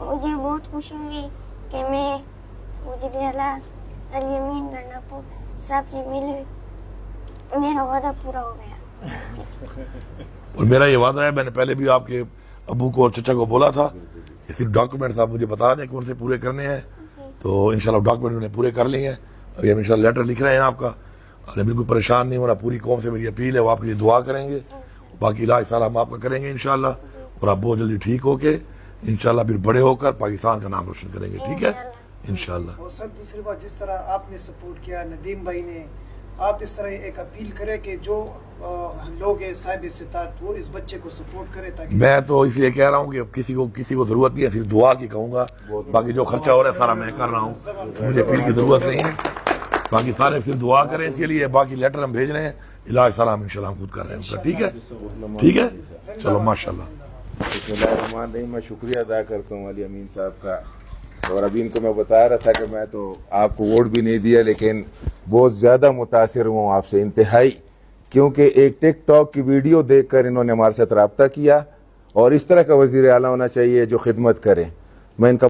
मुझे बहुत खुशी हुई कि मुझे अली अमीन गंडापुर साहब से मिली, मेरा वादा पूरा हो गया। और मेरा ये वादा है, मैंने पहले भी आपके अबू को और चचा को बोला था कि सिर्फ डॉक्यूमेंट्स आप मुझे बता दें कौन से पूरे करने हैं, तो इंशाल्लाह डॉक्यूमेंट उन्हें पूरे कर लिए हैं। अभी हम इंशाल्लाह लेटर लिख रहे हैं आपका, और बिल्कुल परेशान नहीं होना। पूरी कौम से मेरी अपील है, वो आपके लिए दुआ करेंगे, बाकी इलाज सारा हम आपका करेंगे इंशाल्लाह, और आप बहुत जल्दी ठीक होके इंशाल्लाह फिर बड़े होकर पाकिस्तान का नाम रोशन करेंगे। ठीक है इंशाल्लाह। और सर दूसरी बात, जिस तरह आपने सपोर्ट किया नदीम भाई ने, आप इस तरह एक अपील करें कि जो लोग हैं साहिब इस्तिताअत वो इस बच्चे को सपोर्ट करे ताकि। मैं तो इसलिए कह रहा हूँ कि अब किसी को जरूरत नहीं है, सिर्फ दुआ की कहूँगा, बाकी जो खर्चा हो रहा है सारा मैं कर रहा हूँ, तो मुझे अपील की जरूरत नहीं है। बाकी सारे सिर्फ दुआ करें इसके लिए, बाकी लेटर हम भेज रहे हैं, इलाज सारा हम इंशाल्लाह हम खुद कर रहे हैं उसका। ठीक है ठीक है, चलो माशाल्लाह। मैं शुक्रिया अदा करता हूँ अली अमीन साहब का। और अभी इनको मैं बता रहा था कि मैं तो आपको वोट भी नहीं दिया, लेकिन बहुत ज्यादा मुतासिर हूँ आपसे इंतहाई, क्योंकि एक टिकटॉक की वीडियो देखकर इन्होंने हमारे साथ रब्ता किया, और इस तरह का वजीर आला होना चाहिए जो खिदमत करे। मैं इनका